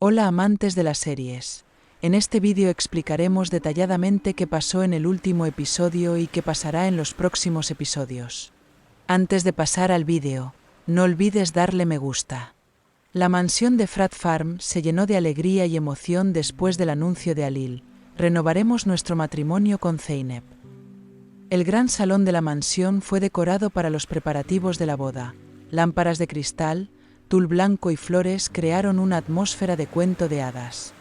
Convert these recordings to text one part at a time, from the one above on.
Hola amantes de las series. En este vídeo explicaremos detalladamente qué pasó en el último episodio y qué pasará en los próximos episodios. Antes de pasar al vídeo, no olvides darle me gusta. La mansión de Frat Farm se llenó de alegría y emoción después del anuncio de Alil. Renovaremos nuestro matrimonio con Zeynep. El gran salón de la mansión fue decorado para los preparativos de la boda. Lámparas de cristal, tul blanco y flores crearon una atmósfera de cuento de hadas.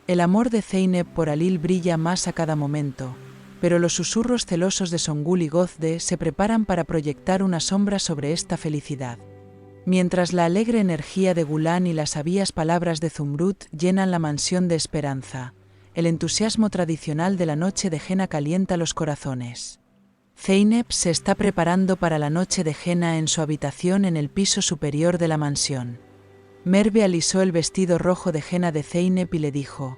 El amor de Zeynep por Alil brilla más a cada momento, pero los susurros celosos de Songül y Gözde se preparan para proyectar una sombra sobre esta felicidad. Mientras la alegre energía de Gulan y las sabias palabras de Zumrud llenan la mansión de esperanza, el entusiasmo tradicional de la noche de henna calienta los corazones. Zeynep se está preparando para la noche de henna en su habitación en el piso superior de la mansión. Merve alisó el vestido rojo de henna de Zeynep y le dijo: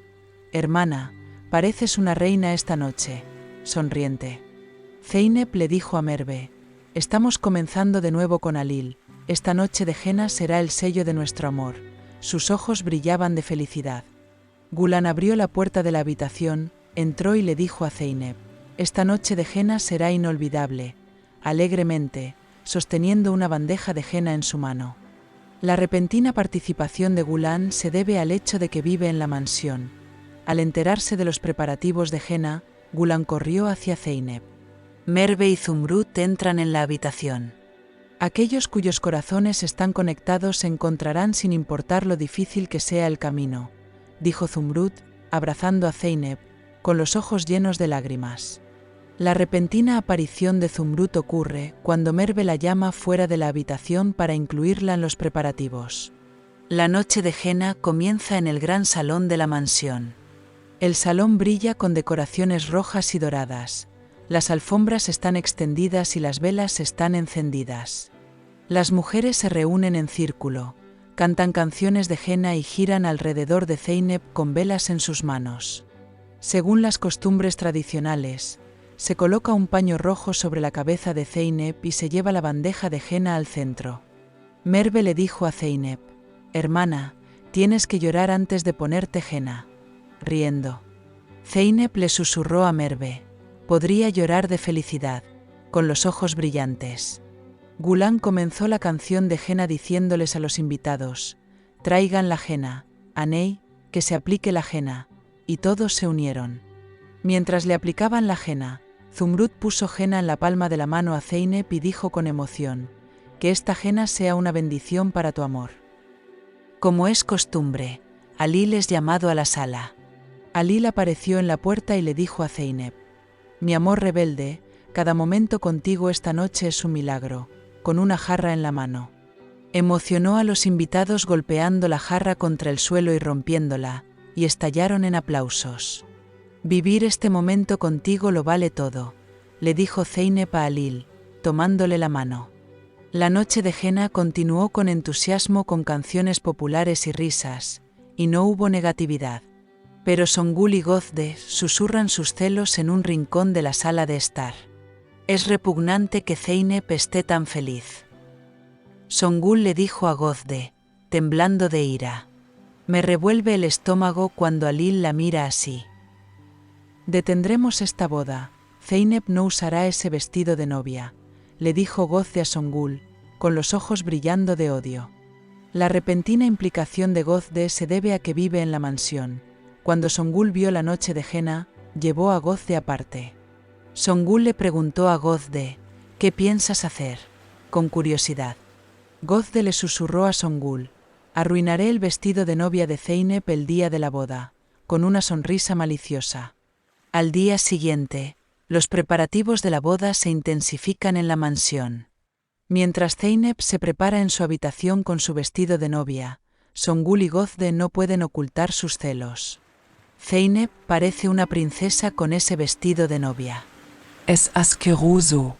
«Hermana, pareces una reina esta noche», sonriente. Zeynep le dijo a Merve: «Estamos comenzando de nuevo con Alil. Esta noche de henna será el sello de nuestro amor». Sus ojos brillaban de felicidad. Gulan abrió la puerta de la habitación, entró y le dijo a Zeynep: «Esta noche de henna será inolvidable», alegremente, sosteniendo una bandeja de henna en su mano. La repentina participación de Gulan se debe al hecho de que vive en la mansión. Al enterarse de los preparativos de henna, Gulan corrió hacia Zeynep. Merve y Zumrud entran en la habitación. Aquellos cuyos corazones están conectados se encontrarán sin importar lo difícil que sea el camino, dijo Zumrud, abrazando a Zeynep, con los ojos llenos de lágrimas. La repentina aparición de Zumrud ocurre cuando Merve la llama fuera de la habitación para incluirla en los preparativos. La noche de henna comienza en el gran salón de la mansión. El salón brilla con decoraciones rojas y doradas. Las alfombras están extendidas y las velas están encendidas. Las mujeres se reúnen en círculo, cantan canciones de henna y giran alrededor de Zeynep con velas en sus manos. Según las costumbres tradicionales, se coloca un paño rojo sobre la cabeza de Zeynep y se lleva la bandeja de henna al centro. Merve le dijo a Zeynep: «Hermana, tienes que llorar antes de ponerte henna», riendo. Zeynep le susurró a Merve: «Podría llorar de felicidad», con los ojos brillantes. Gulan comenzó la canción de henna diciéndoles a los invitados: «Traigan la henna, Aney, que se aplique la henna», y todos se unieron. Mientras le aplicaban la henna, Zumrud puso henna en la palma de la mano a Zeynep y dijo con emoción: «Que esta henna sea una bendición para tu amor». Como es costumbre, Alil es llamado a la sala. Alil apareció en la puerta y le dijo a Zeynep: «Mi amor rebelde, cada momento contigo esta noche es un milagro», con una jarra en la mano. Emocionó a los invitados golpeando la jarra contra el suelo y rompiéndola, y estallaron en aplausos. «Vivir este momento contigo lo vale todo», le dijo Zeynep a Alil, tomándole la mano. La noche de henna continuó con entusiasmo con canciones populares y risas, y no hubo negatividad. Pero Songül y Gözde susurran sus celos en un rincón de la sala de estar. «Es repugnante que Zeynep esté tan feliz». Songül le dijo a Gözde, temblando de ira: «Me revuelve el estómago cuando Alil la mira así». «Detendremos esta boda. Zeynep no usará ese vestido de novia», le dijo Gözde a Songül, con los ojos brillando de odio. La repentina implicación de Gözde se debe a que vive en la mansión. Cuando Songül vio la noche de henna, llevó a Gözde aparte. Songül le preguntó a Gözde: «¿Qué piensas hacer?», con curiosidad. Gözde le susurró a Songül: «Arruinaré el vestido de novia de Zeynep el día de la boda», con una sonrisa maliciosa. Al día siguiente, los preparativos de la boda se intensifican en la mansión. Mientras Zeynep se prepara en su habitación con su vestido de novia, Songül y Gözde no pueden ocultar sus celos. Zeynep parece una princesa con ese vestido de novia. Es asqueroso.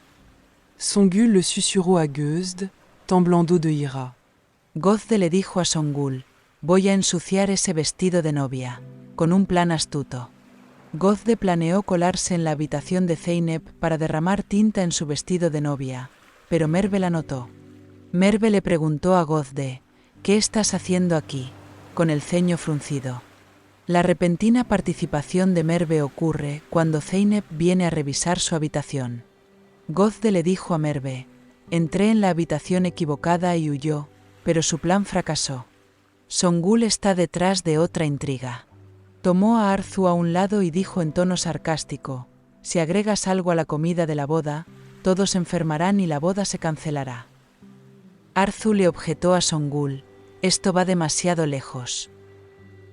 Songül le susurró a Gözde, temblando de ira. Gözde le dijo a Songül: «Voy a ensuciar ese vestido de novia», con un plan astuto. Gözde planeó colarse en la habitación de Zeynep para derramar tinta en su vestido de novia, pero Merve la notó. Merve le preguntó a Gözde: «¿Qué estás haciendo aquí?». con el ceño fruncido. La repentina participación de Merve ocurre cuando Zeynep viene a revisar su habitación. Gözde le dijo a Merve: entré en la habitación equivocada y huyó, pero su plan fracasó. Songül está detrás de otra intriga. Tomó a Arzu a un lado y dijo en tono sarcástico: si agregas algo a la comida de la boda, todos se enfermarán y la boda se cancelará. Arzu le objetó a Songül: esto va demasiado lejos.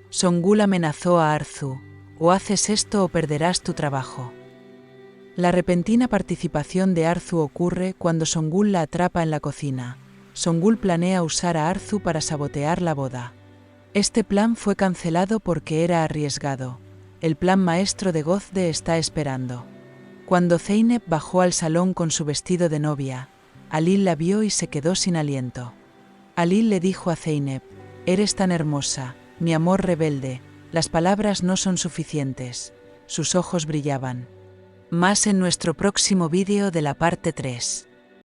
Songül amenazó a Arzu: o haces esto o perderás tu trabajo. La repentina participación de Arzu ocurre cuando Songül la atrapa en la cocina. Songül planea usar a Arzu para sabotear la boda. Este plan fue cancelado porque era arriesgado. El plan maestro de Gözde está esperando. Cuando Zeynep bajó al salón con su vestido de novia, Halil la vio y se quedó sin aliento. Halil le dijo a Zeynep: eres tan hermosa, mi amor rebelde, las palabras no son suficientes. Sus ojos brillaban. Más en nuestro próximo vídeo de la parte 3.